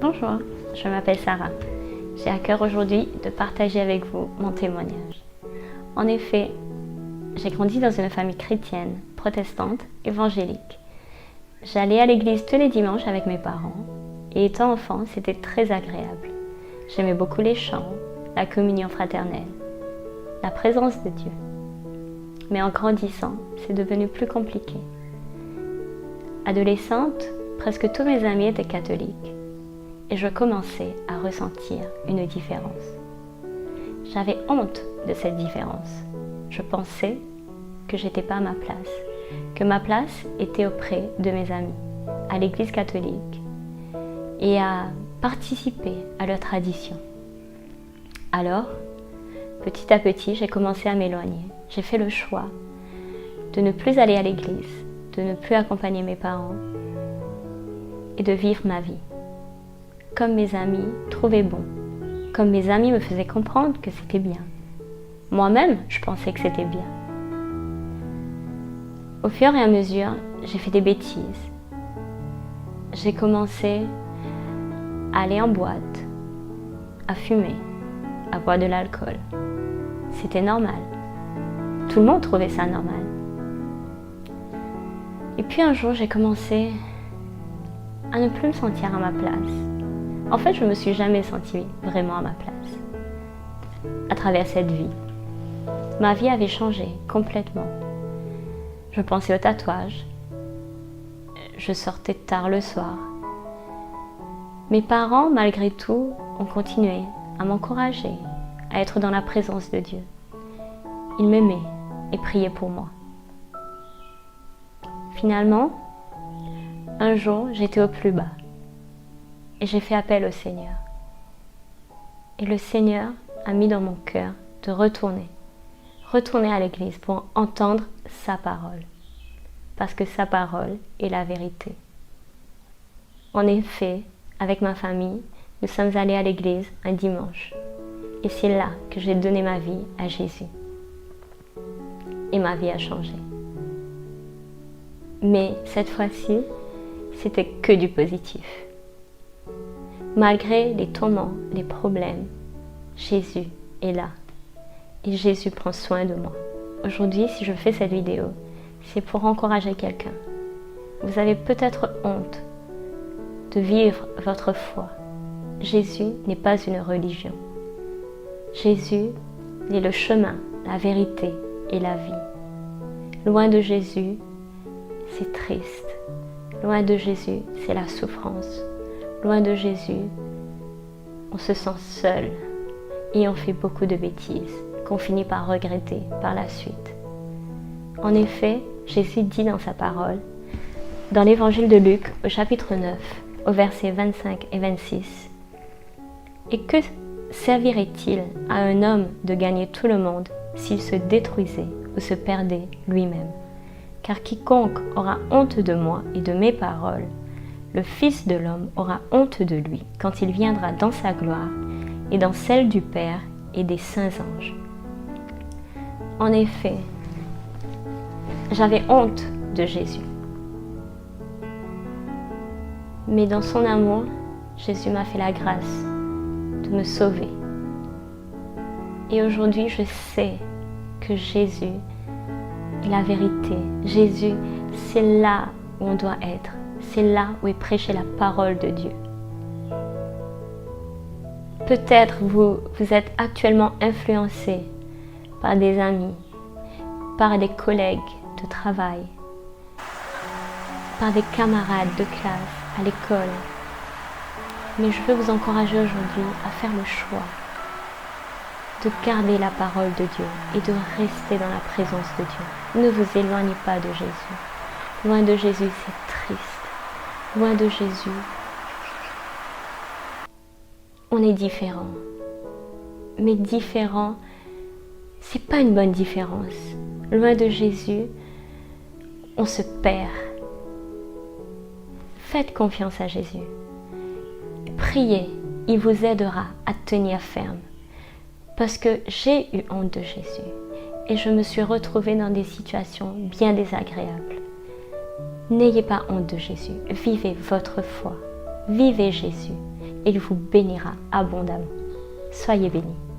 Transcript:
Bonjour, je m'appelle Sarah. J'ai à cœur aujourd'hui de partager avec vous mon témoignage. En effet, j'ai grandi dans une famille chrétienne, protestante, évangélique. J'allais à l'église tous les dimanches avec mes parents et étant enfant, c'était très agréable. J'aimais beaucoup les chants, la communion fraternelle, la présence de Dieu. Mais en grandissant, c'est devenu plus compliqué. Adolescente, presque tous mes amis étaient catholiques et je commençais à ressentir une différence. J'avais honte de cette différence. Je pensais que j'étais pas à ma place, que ma place était auprès de mes amis, à l'église catholique et à participer à leur tradition. Alors, petit à petit, j'ai commencé à m'éloigner. J'ai fait le choix de ne plus aller à l'église, de ne plus accompagner mes parents et de vivre ma vie. Comme mes amis trouvaient bon, comme mes amis me faisaient comprendre que c'était bien. Moi-même, je pensais que c'était bien. Au fur et à mesure, j'ai fait des bêtises. J'ai commencé à aller en boîte, à fumer, à boire de l'alcool. C'était normal. Tout le monde trouvait ça normal. Et puis un jour, j'ai commencé à ne plus me sentir à ma place. En fait, je ne me suis jamais sentie vraiment à ma place à travers cette vie. Ma vie avait changé complètement. Je pensais au tatouage. Je sortais tard le soir. Mes parents, malgré tout, ont continué à m'encourager, à être dans la présence de Dieu. Ils m'aimaient et priaient pour moi. Finalement, un jour, j'étais au plus bas et j'ai fait appel au Seigneur. Et le Seigneur a mis dans mon cœur de retourner à l'église pour entendre sa parole, parce que sa parole est la vérité. En effet, avec ma famille, nous sommes allés à l'église un dimanche et c'est là que j'ai donné ma vie à Jésus. Et ma vie a changé. Mais cette fois-ci, c'était que du positif. Malgré les tourments, les problèmes, Jésus est là. Et Jésus prend soin de moi. Aujourd'hui, si je fais cette vidéo, c'est pour encourager quelqu'un. Vous avez peut-être honte de vivre votre foi. Jésus n'est pas une religion. Jésus est le chemin, la vérité et la vie. Loin de Jésus, c'est triste. Loin de Jésus, c'est la souffrance. Loin de Jésus, on se sent seul et on fait beaucoup de bêtises qu'on finit par regretter par la suite. En effet, Jésus dit dans sa parole, dans l'évangile de Luc, au chapitre 9, au verset 25 et 26, « Et que servirait-il à un homme de gagner tout le monde s'il se détruisait ou se perdait lui-même ? Car quiconque aura honte de moi et de mes paroles, le Fils de l'homme aura honte de lui quand il viendra dans sa gloire et dans celle du Père et des saints anges. » En effet, j'avais honte de Jésus. Mais dans son amour, Jésus m'a fait la grâce de me sauver. Et aujourd'hui, je sais que Jésus est la vérité. Jésus, c'est là où on doit être. C'est là où est prêchée la parole de Dieu. Peut-être vous êtes actuellement influencé par des amis, par des collègues de travail, par des camarades de classe à l'école. Mais je veux vous encourager aujourd'hui à faire le choix de garder la parole de Dieu et de rester dans la présence de Dieu. Ne vous éloignez pas de Jésus. Loin de Jésus, c'est triste. Loin de Jésus, on est différent. Mais différent, c'est pas une bonne différence. Loin de Jésus, on se perd. Faites confiance à Jésus. Priez, il vous aidera à tenir ferme. Parce que j'ai eu honte de Jésus et je me suis retrouvée dans des situations bien désagréables. N'ayez pas honte de Jésus, vivez votre foi, vivez Jésus, il vous bénira abondamment. Soyez bénis.